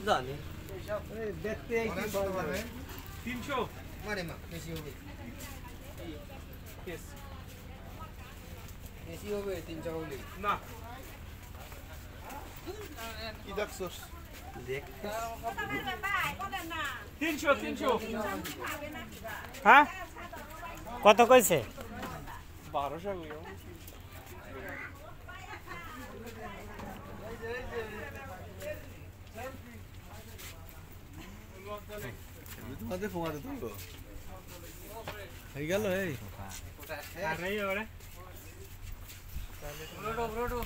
জানি দেখতে 300 মানে মা বেশি হবে কেস বেশি হবে 300 হলে না কি দেখছস দেখ 300 হ্যাঁ কত কইছে 1200 তোমাদের ফোমাতে তুললো হয়ে গেল এই আর নেই এবারে রোডো